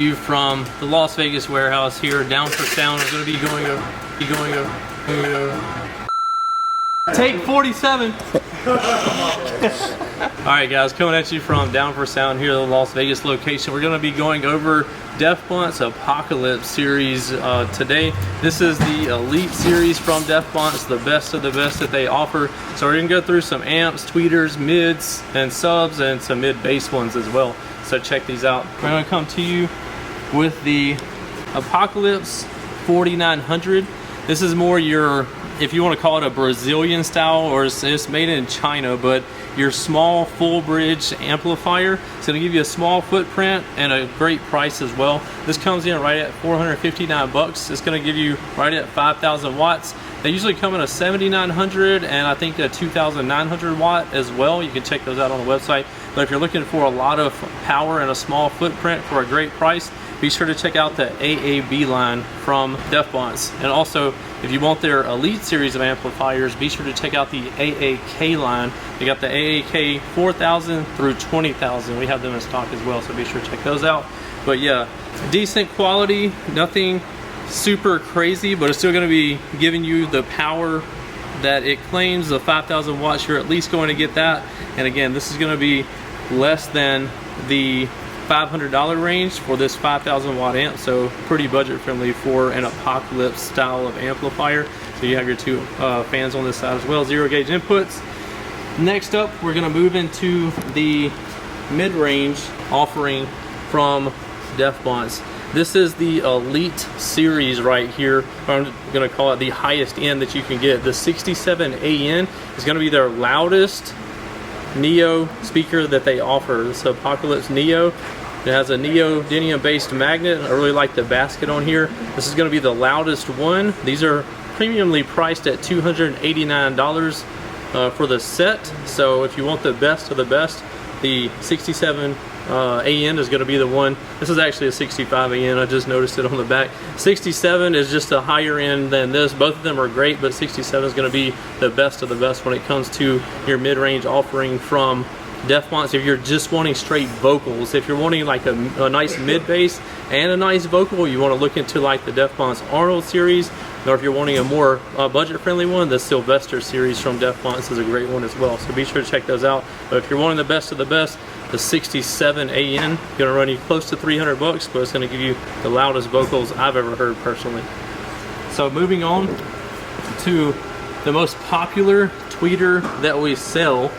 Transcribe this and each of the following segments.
You from the Las Vegas warehouse here, down for sound. We're going to be going take 47. Alright guys, coming at you from Down for Sound here at the Las Vegas location. We're going to be going over Bonce Apocalypse series today. This is the Elite series from Bonce, the best of the best that they offer. So we're going to go through some amps, tweeters, mids, and subs, and some mid bass ones as well. So check these out. We're going to come to you with the Apocalypse 4900. This is more your, if you want to call it a Brazilian style, or it's made in China, but your small full bridge amplifier. It's going to give you a small footprint and a great price as well. This comes in right at 459 bucks. It's going to give you right at 5,000 watts. They usually come in a 7900 and I think a 2900 watt as well. You can check those out on the website. But if you're looking for a lot of power and a small footprint for a great price, be sure to check out the AAB line from Bonce. And also, if you want their Elite series of amplifiers, be sure to check out the AAK line. They got the AAK 4000 through 20,000. We have them in stock as well, so be sure to check those out. But yeah, decent quality, nothing super crazy, but it's still going to be giving you the power that it claims. The 5,000 watts, you're at least going to get that. And again, this is going to be less than the $500 range for this 5,000 watt amp, so pretty budget friendly for an Apocalypse style of amplifier. So you have your two fans on this side as well, 0 gauge inputs. Next up, we're going to move into the mid-range offering from Bonce. This is the Elite series right here. I'm going to call it the highest end that you can get. The 67AN is going to be their loudest Neo speaker that they offer. This Apocalypse Neo. It has a neodymium based magnet. I really like the basket on here. This is going to be the loudest one. These are premiumly priced at $289 for the set. So if you want the best of the best, the 67 AN is going to be the one. This is actually a 65 AN. I just noticed it on the back. 67 is just a higher end than this. Both of them are great, but 67 is going to be the best of the best when it comes to your mid-range offering from Bonce. If you're just wanting straight vocals, if you're wanting like a nice mid bass and a nice vocal, you want to look into like the Bonce Arnold series. Or if you're wanting a more budget-friendly one, the Sylvester series from Bonce is a great one as well. So be sure to check those out. But if you're wanting the best of the best, the 67 AN gonna run you close to 300 bucks, but it's gonna give you the loudest vocals I've ever heard personally. So moving on to the most popular tweeter that we sell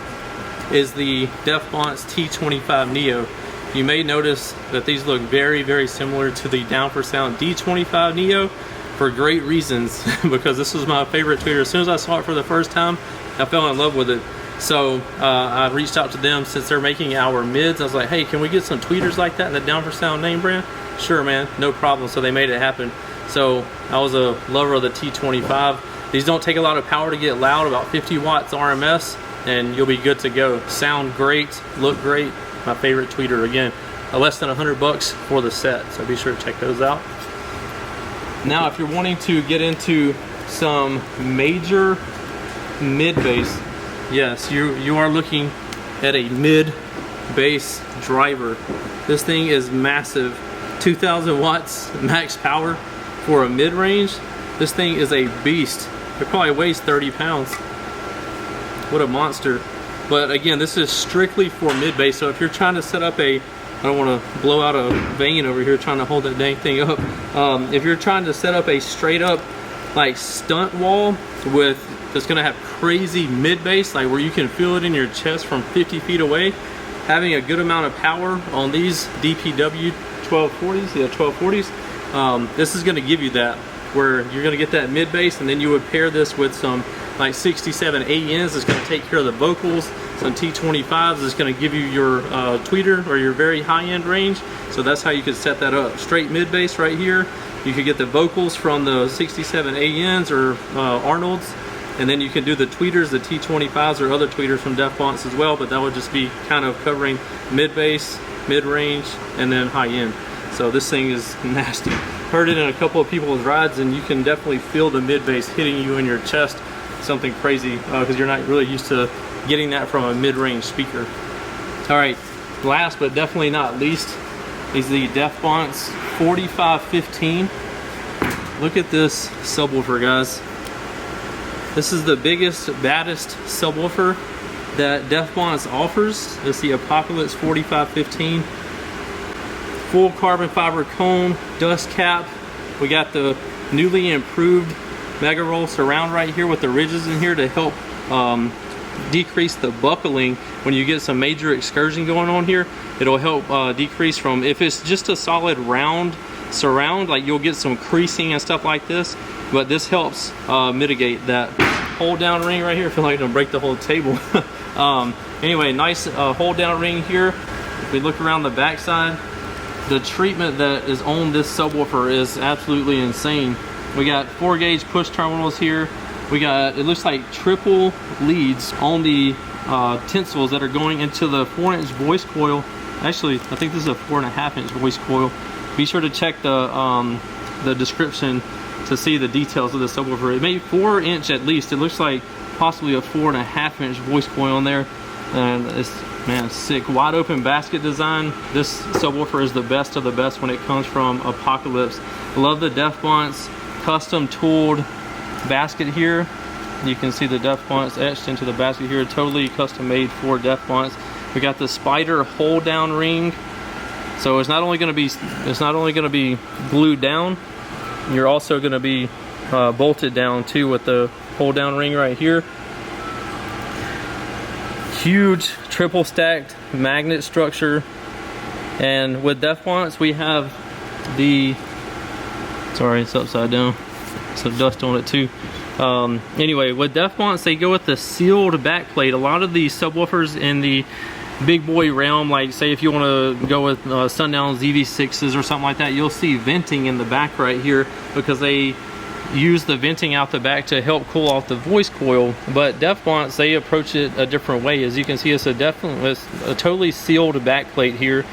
is the Bonce T25 Neo. You may notice that these look very, very similar to the Down for Sound D25 Neo for great reasons, because this was my favorite tweeter. As soon as I saw it for the first time, I fell in love with it. So I reached out to them since they're making our mids. I was like, hey, can we get some tweeters like that in the Down for Sound name brand? Sure, man, no problem. So they made it happen. So I was a lover of the T25. These don't take a lot of power to get loud, about 50 watts RMS, and you'll be good to go. Sound great, look great. My favorite tweeter, again, less than 100 bucks for the set. So be sure to check those out. Now, if you're wanting to get into some major mid bass, yes, you are looking at a mid bass driver. This thing is massive, 2,000 watts max power for a mid range. This thing is a beast. It probably weighs 30 pounds. What a monster. But again, this is strictly for mid bass. So if you're trying to set up a, I don't want to blow out a vein over here trying to hold that dang thing up. If you're trying to set up a straight up like stunt wall with, that's going to have crazy mid bass, like where you can feel it in your chest from 50 feet away, having a good amount of power on these DPW 1240s, yeah, 1240s, this is going to give you that, where you're going to get that mid bass, and then you would pair this with some like 67 ANs that's going to take care of the vocals, some T25s that's going to give you your tweeter or your very high-end range. So that's how you could set that up. Straight mid bass right here. You could get the vocals from the 67 ANs or Arnold's, and then you can do the tweeters, the T25s or other tweeters from Bonce as well, but that would just be kind of covering mid bass, mid range, and then high end. So this thing is nasty. Heard it in a couple of people's rides, and you can definitely feel the mid bass hitting you in your chest. Something crazy, because you're not really used to getting that from a mid-range speaker. All right, last but definitely not least, is the Bonce 4515. Look at this subwoofer, guys. This is the biggest, baddest subwoofer that Bonce offers. It's the Apocalypse 4515. Full carbon fiber cone, dust cap. We got the newly improved Mega Roll surround right here with the ridges in here to help decrease the buckling when you get some major excursion going on here. It'll help decrease from, if it's just a solid round surround, like you'll get some creasing and stuff like this, but this helps mitigate that. Hold down ring right here. I feel like I'm gonna break the whole table. Anyway, nice hold down ring here. If we look around the back side, the treatment that is on this subwoofer is absolutely insane. We got 4-gauge push terminals here. We got, it looks like triple leads on the tinsels that are going into the 4-inch voice coil. Actually, I think this is a 4.5-inch voice coil. Be sure to check the description to see the details of the subwoofer. It may 4-inch at least. It looks like possibly a 4.5-inch voice coil in there. And it's, man, sick. Wide open basket design. This subwoofer is the best of the best when it comes from Apocalypse. Love the Bonce custom tooled basket here. You can see the Bonce etched into the basket here. Totally custom made for Bonce. We got the spider hold down ring. So it's not only going to be glued down, you're also going to be bolted down too with the hold down ring right here. Huge triple stacked magnet structure. And with Bonce we have the, sorry, it's upside down, some dust on it too. Anyway, with Bonce they go with the sealed backplate. A lot of these subwoofers in the big boy realm, like say if you want to go with Sundown ZV6s or something like that, you'll see venting in the back right here because they use the venting out the back to help cool off the voice coil. But Bonce, they approach it a different way. As you can see, it's a totally sealed backplate here.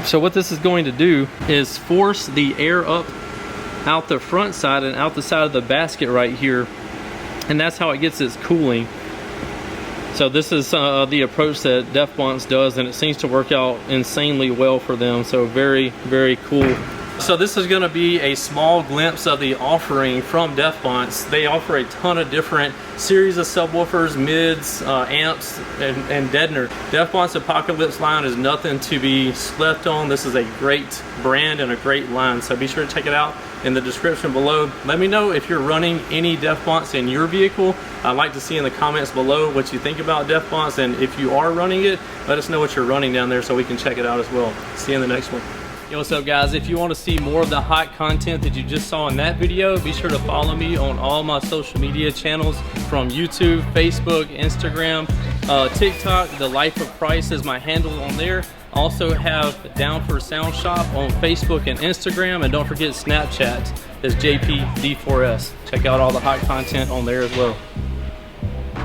So what this is going to do is force the air up out the front side and out the side of the basket right here, and that's how it gets its cooling. So this is the approach that Bonce does, and it seems to work out insanely well for them. So very, very cool. So this is going to be a small glimpse of the offering from Bonce. They offer a ton of different series of subwoofers, mids, amps, and deadener. Bonce Apocalypse line is nothing to be slept on. This is a great brand and a great line. So be sure to check it out in the description below. Let me know if you're running any Bonce in your vehicle. I'd like to see in the comments below what you think about Bonce, and if you are running it, let us know what you're running down there so we can check it out as well. See you in the next one. Yo, what's up guys? If you want to see more of the hot content that you just saw in that video, be sure to follow me on all my social media channels, from YouTube, Facebook, Instagram, TikTok. The Life of Price is my handle on there. Also have Down for Sound Shop on Facebook and Instagram, and don't forget Snapchat is JPD4S. Check out all the hot content on there as well.